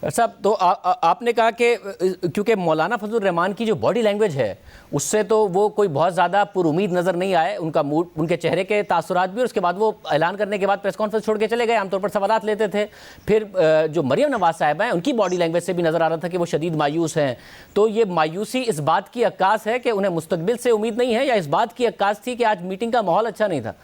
साहब तो आपने कहा कि क्योंकि मौलाना फजलुर रहमान की जो बॉडी लैंग्वेज है उससे तो वो कोई बहुत ज़्यादा पुरुमीद नज़र नहीं आए, उनका मूड, उनके चेहरे के तासुरात भी, और उसके बाद वो ऐलान करने के बाद प्रेस कॉन्फ्रेंस छोड़ के चले गए, आमतौर पर सवालात लेते थे। फिर जो मरियम नवाज साहब हैं उनकी बॉडी लैंग्वेज से भी नज़र आ रहा था कि वो शदीद मायूस हैं। तो ये मायूसी इस बात की अक्कास है कि उन्हें मुस्तकबिल से उम्मीद नहीं है, या इस बात की अक्कास थी कि आज मीटिंग का माहौल अच्छा नहीं था?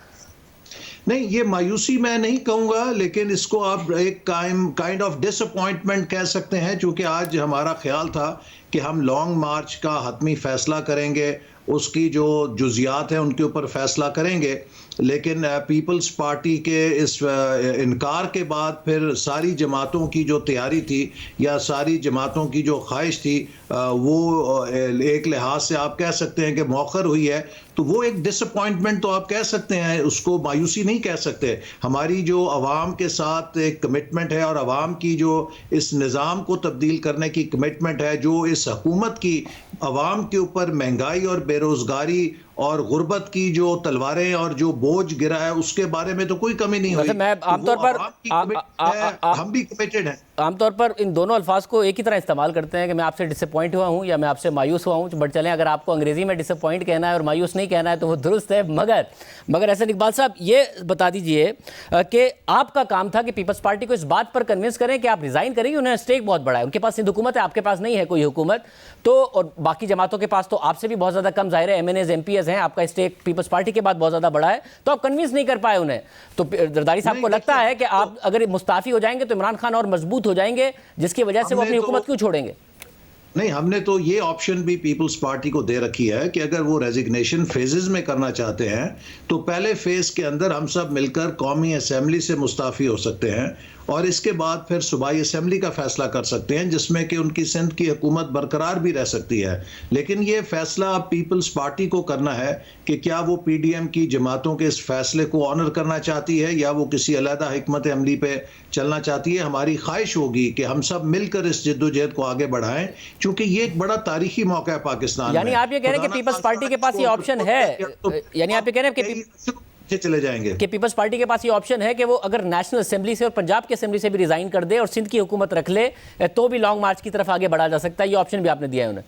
नहीं, ये मायूसी मैं नहीं कहूँगा, लेकिन इसको आप एक काइंड ऑफ डिसअपॉइंटमेंट कह सकते हैं, क्योंकि आज हमारा ख्याल था कि हम लॉन्ग मार्च का हतमी फैसला करेंगे, उसकी जो जुज़ियात हैं उनके ऊपर फैसला करेंगे, लेकिन पीपल्स पार्टी के इस इनकार के बाद फिर सारी जमातों की जो तैयारी थी या सारी जमातों की जो ख्वाहिश थी वो एक लिहाज से आप कह सकते हैं कि मौखर हुई है। तो वो एक डिसअपॉइंटमेंट तो आप कह सकते हैं, उसको मायूसी नहीं कह सकते। हमारी जो अवाम के साथ एक कमिटमेंट है और अवाम की जो इस निज़ाम को तब्दील करने की कमिटमेंट है, जो इस हुकूमत की अवाम के ऊपर महंगाई और बेरोज़गारी और गुर्बत की जो तलवारें और जो बोझ गिरा है उसके बारे में तो कोई कमी नहीं हुई। मैं आमतौर पर हम भी कमिटेड हैं। आमतौर पर इन दोनों अल्फाज को एक ही तरह इस्तेमाल करते हैं कि मैं आपसे डिसअपॉइंट हुआ हूं या मैं आपसे मायूस हुआ हूं। बट चलें, अगर आपको अंग्रेज़ी में डिसअपॉइंट कहना है और मायूस नहीं कहना है तो वो दुरुस्त है। मगर ऐसे इकबाल साहब, ये बता दीजिए कि आपका काम था कि पीपल्स पार्टी को इस बात पर कन्विंस करें कि आप रिज़ाइन करेंगे। उन्हें स्टेक बहुत बड़ा है, उनके पास सिंध हुकूमत है, आपके पास नहीं है कोई हुकूमत। तो और बाकी जमातों के पास तो आपसे भी बहुत ज़्यादा कम, ज़ाहिर है MNAs MPs हैं, आपका स्टेक पीपल्स पार्टी के बाद बहुत ज़्यादा बड़ा है। तो आप कन्विंस नहीं कर पाए उन्हें। तो जरदारी साहब को लगता है कि आप अगर मुस्ताफ़ी हो जाएंगे तो इमरान खान और मजबूत हो जाएंगे, जिसकी वजह से वो अपनी हुकूमत क्यों छोड़ेंगे? नहीं, हमने तो ये ऑप्शन भी पीपल्स पार्टी को दे रखी है कि अगर वो रेजिग्नेशन फेजेस में करना चाहते हैं तो पहले फेज के अंदर हम सब मिलकर कौमी असेंबली से मुस्ताफ़ी हो सकते हैं और इसके बाद फिर सूबाई असेंबली का फैसला कर सकते हैं, जिसमें कि उनकी सिंध की हुकूमत बरकरार भी रह सकती है। लेकिन ये फैसला पीपल्स पार्टी को करना है कि क्या वो PDM की जमातों के इस फैसले को ऑनर करना चाहती है या वो किसी अलहदा हिकमत अमली पे चलना चाहती है। हमारी ख्वाहिश होगी कि हम सब मिलकर इस जद्दोजहद को आगे बढ़ाएं, क्योंकि ये एक बड़ा तारीखी मौका है पाकिस्तान। यानी आप ये कह रहे हैं कि पीपल्स पार्टी के पास ये ऑप्शन है, यानी आप ये कह रहे हैं कि चले जाएंगे कि पीपल्स पार्टी के पास ये ऑप्शन है कि वो अगर नेशनल असेंबली से और पंजाब की असेंबली से भी रिजाइन कर दे और सिंध की हुकूमत रख ले तो भी लॉन्ग मार्च की तरफ आगे बढ़ा जा सकता है। ये ऑप्शन भी आपने दिया है उन्हें?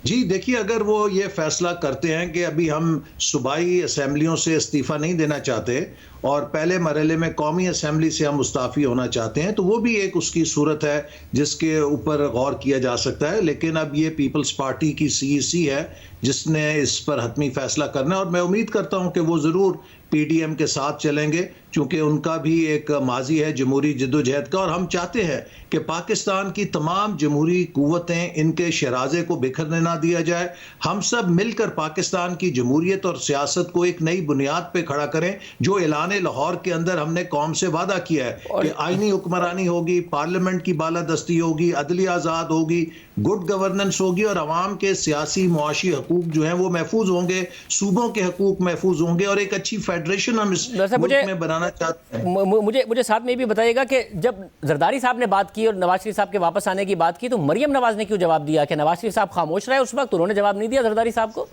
जी देखिए, अगर वो ये फैसला करते हैं कि अभी हम सूबाई असेंबलियों से इस्तीफ़ा नहीं देना चाहते और पहले मरहले में कौमी असेंबली से हम मुस्ताफ़ी होना चाहते हैं, तो वो भी एक उसकी सूरत है जिसके ऊपर गौर किया जा सकता है। लेकिन अब ये पीपल्स पार्टी की CEC है जिसने इस पर हतमी फैसला करना है और मैं उम्मीद करता हूँ कि वो ज़रूर PDM के साथ चलेंगे, क्योंकि उनका भी एक माजी है जमहूरी जद्दोजहद का और हम चाहते हैं कि पाकिस्तान की तमाम जमहूरी कुव्वतें, इनके शराजे को बिखरने ना दिया जाए। हम सब मिलकर पाकिस्तान की जमहूरियत और सियासत को एक नई बुनियाद पे खड़ा करें। जो ऐलान लाहौर के अंदर हमने कौम से वादा किया है कि आईनी हुक्मरानी होगी, पार्लियामेंट की बालादस्ती होगी, अदलिया आज़ाद होगी, गुड गवर्नेंस होगी और अवाम के सियासी मुआशी हकूक जो हैं वो महफूज होंगे, सूबों के हकूक महफूज होंगे और एक अच्छी फेडरेशन हम इस मुल्क में बनाना चाहते हैं। मुझे साथ में ये भी बताइएगा कि जब जरदारी साहब ने बात की और नवाज शरीफ साहब के वापस आने की बात की तो मरियम नवाज ने क्यों जवाब दिया? कि नवाज शरीफ साहब खामोश रहे उस वक्त, उन्होंने जवाब नहीं दिया जरदारी साहब को?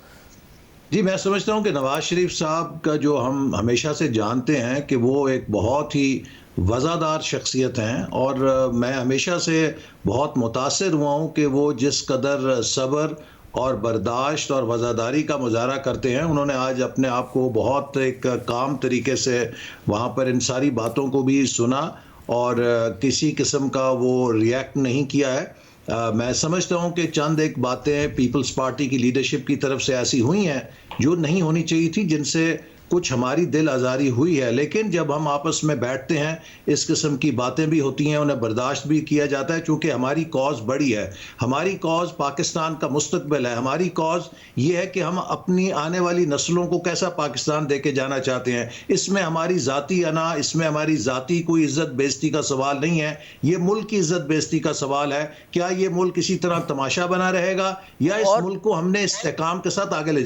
जी, मैं समझता हूँ कि नवाज शरीफ साहब का जो हम हमेशा से जानते हैं कि वो एक बहुत ही वज़ादार शख्सियत हैं और मैं हमेशा से बहुत मुतासिर हुआ हूँ कि वो जिस कदर सब्र और बर्दाश्त और वज़ादारी का मुजाहरा करते हैं। उन्होंने आज अपने आप को बहुत एक काम तरीके से वहाँ पर इन सारी बातों को भी सुना और किसी किस्म का वो रिएक्ट नहीं किया है। मैं समझता हूं कि चंद एक बातें पीपल्स पार्टी की लीडरशिप की तरफ से ऐसी हुई हैं जो नहीं होनी चाहिए थी, जिनसे कुछ हमारी दिल आज़ारी हुई है। लेकिन जब हम आपस में बैठते हैं इस किस्म की बातें भी होती हैं, उन्हें बर्दाश्त भी किया जाता है, क्योंकि हमारी कॉज बड़ी है। हमारी कॉज पाकिस्तान का मुस्तकबिल है। हमारी कॉज ये है कि हम अपनी आने वाली नस्लों को कैसा पाकिस्तान दे के जाना चाहते हैं। इसमें हमारी ज़ाती अना, इसमें हमारी ज़ाती कोई इज़्ज़त बेइज़्ज़ती का सवाल नहीं है, ये मुल्क की इज़्ज़त बेइज़्ज़ती का सवाल है। क्या ये मुल्क इसी तरह तमाशा बना रहेगा या इस मुल्क को हमने इस्तेहकाम के साथ आगे ले